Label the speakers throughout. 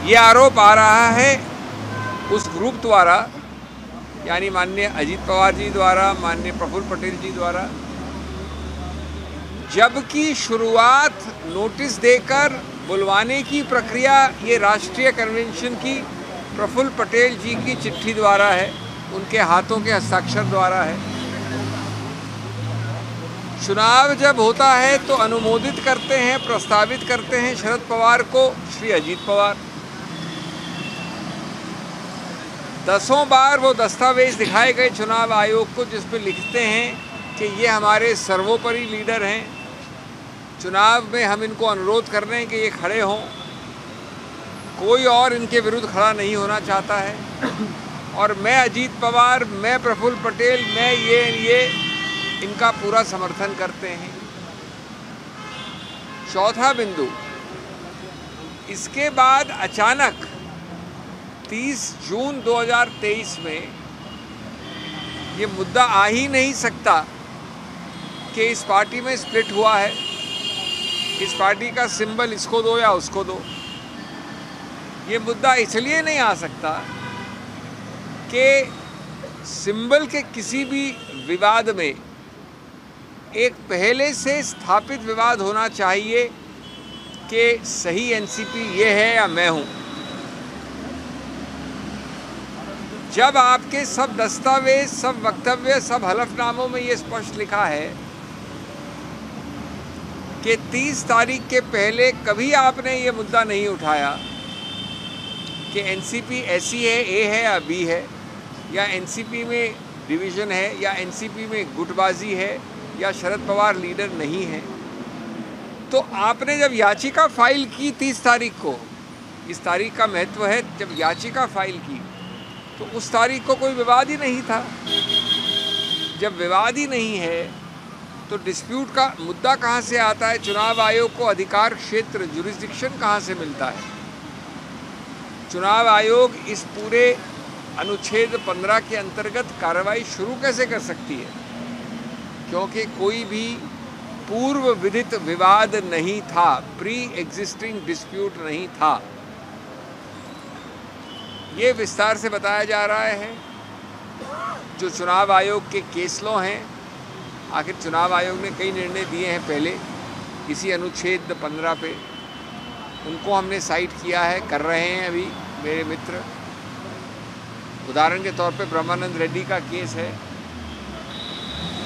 Speaker 1: ये आरोप आ रहा है उस ग्रुप द्वारा, यानी माननीय अजीत पवार जी द्वारा, माननीय प्रफुल्ल पटेल जी द्वारा, जबकि शुरुआत नोटिस देकर बुलवाने की प्रक्रिया ये राष्ट्रीय कन्वेंशन की प्रफुल्ल पटेल जी की चिट्ठी द्वारा है, उनके हाथों के हस्ताक्षर द्वारा है। चुनाव जब होता है तो अनुमोदित करते हैं, प्रस्तावित करते हैं शरद पवार को श्री अजीत पवार। दसों बार वो दस्तावेज दिखाए गए चुनाव आयोग को, जिसमें लिखते हैं कि ये हमारे सर्वोपरि लीडर हैं, चुनाव में हम इनको अनुरोध कर रहे हैं कि ये खड़े हों, कोई और इनके विरुद्ध खड़ा नहीं होना चाहता है, और मैं अजीत पवार, मैं प्रफुल्ल पटेल, मैं ये इनका पूरा समर्थन करते हैं। चौथा बिंदु, इसके बाद अचानक 30 जून 2023 में ये मुद्दा आ ही नहीं सकता कि इस पार्टी में स्प्लिट हुआ है, इस पार्टी का सिंबल इसको दो या उसको दो। ये मुद्दा इसलिए नहीं आ सकता कि सिंबल के किसी भी विवाद में एक पहले से स्थापित विवाद होना चाहिए कि सही एनसीपी ये है या मैं हूँ। जब आपके सब दस्तावेज, सब वक्तव्य, सब हलफनामों में ये स्पष्ट लिखा है कि 30 तारीख के पहले कभी आपने ये मुद्दा नहीं उठाया कि एनसीपी ऐसी है, ए है या बी है, या एनसीपी में डिवीज़न है, या एनसीपी में गुटबाजी है, या शरद पवार लीडर नहीं है, तो आपने जब याचिका फाइल की 30 तारीख को, इस तारीख का महत्व है, जब याचिका फाइल की तो उस तारीख को कोई विवाद ही नहीं था। जब विवाद ही नहीं है तो डिस्प्यूट का मुद्दा कहाँ से आता है? चुनाव आयोग को अधिकार क्षेत्र, जुरिस्डिक्शन कहाँ से मिलता है? चुनाव आयोग इस पूरे अनुच्छेद 15 के अंतर्गत कार्रवाई शुरू कैसे कर सकती है? क्योंकि कोई भी पूर्व विदित विवाद नहीं था, प्री एग्जिस्टिंग डिस्प्यूट नहीं था। ये विस्तार से बताया जा रहा है। जो चुनाव आयोग के केस लॉ हैं, आखिर चुनाव आयोग ने कई निर्णय दिए हैं पहले इसी अनुच्छेद 15 पे, उनको हमने साइट किया है, कर रहे हैं अभी मेरे मित्र। उदाहरण के तौर पे ब्रह्मानंद रेड्डी का केस है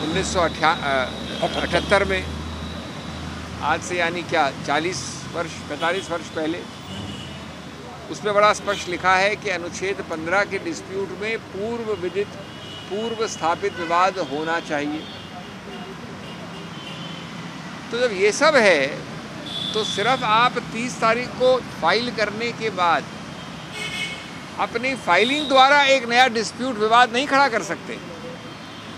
Speaker 1: 1978 में, आज से यानी क्या 40 वर्ष 45 वर्ष पहले। उसमें बड़ा स्पष्ट लिखा है कि अनुच्छेद 15 के डिस्प्यूट में पूर्व विदित, पूर्व स्थापित विवाद होना चाहिए। तो जब ये सब है तो सिर्फ आप 30 तारीख को फाइल करने के बाद अपनी फाइलिंग द्वारा एक नया डिस्प्यूट, विवाद नहीं खड़ा कर सकते।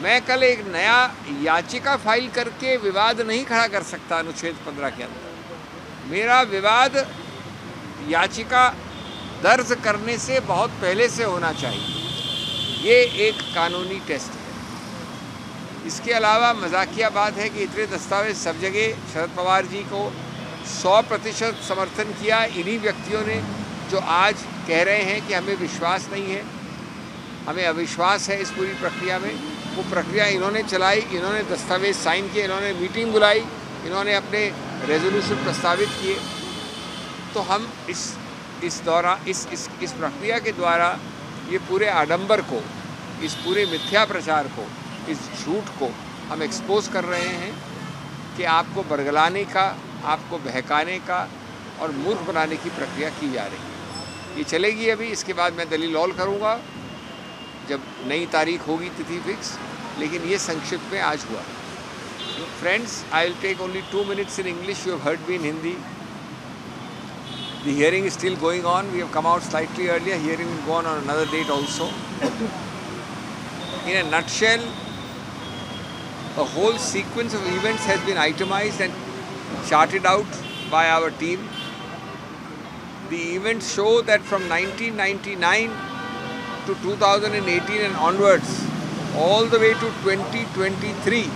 Speaker 1: मैं कल एक नया याचिका फाइल करके विवाद नहीं खड़ा कर सकता अनुच्छेद 15 के अंदर। मेरा विवाद याचिका दर्ज करने से बहुत पहले से होना चाहिए। ये एक कानूनी टेस्ट है। इसके अलावा मजाकिया बात है कि इतने दस्तावेज सब जगह शरद पवार जी को 100% समर्थन किया इन्हीं व्यक्तियों ने जो आज कह रहे हैं कि हमें विश्वास नहीं है, हमें अविश्वास है इस पूरी प्रक्रिया में। वो प्रक्रिया इन्होंने चलाई, इन्होंने दस्तावेज साइन किए, इन्होंने मीटिंग बुलाई, इन्होंने अपने रेजोल्यूशन प्रस्तावित किए। तो हम इस प्रक्रिया के द्वारा ये पूरे आडंबर को, इस पूरे मिथ्या प्रचार को, इस झूठ को हम एक्सपोज कर रहे हैं कि आपको बरगलाने का, आपको बहकाने का और मूर्ख बनाने की प्रक्रिया की जा रही है। ये चलेगी अभी, इसके बाद मैं दलील ऑल करूँगा जब नई तारीख होगी, तिथि फिक्स। लेकिन ये संक्षिप्त में आज हुआ। Friends, I will take only 2 minutes in English. You have heard me in Hindi. The hearing is still going on. We have come out slightly earlier. Hearing will go on another date also. In a nutshell, a whole sequence of events has been itemized and charted out by our team. The events show that from 1999 to 2018 and onwards, all the way to 2023,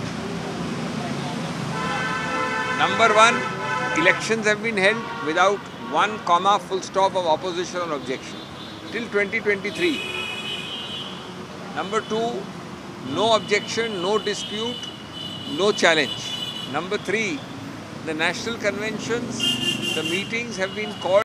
Speaker 1: number one, elections have been held without 1 comma full stop of opposition or objection till 2023. Number 2, no objection, no dispute, no challenge. Number 3, the national conventions, the meetings have been called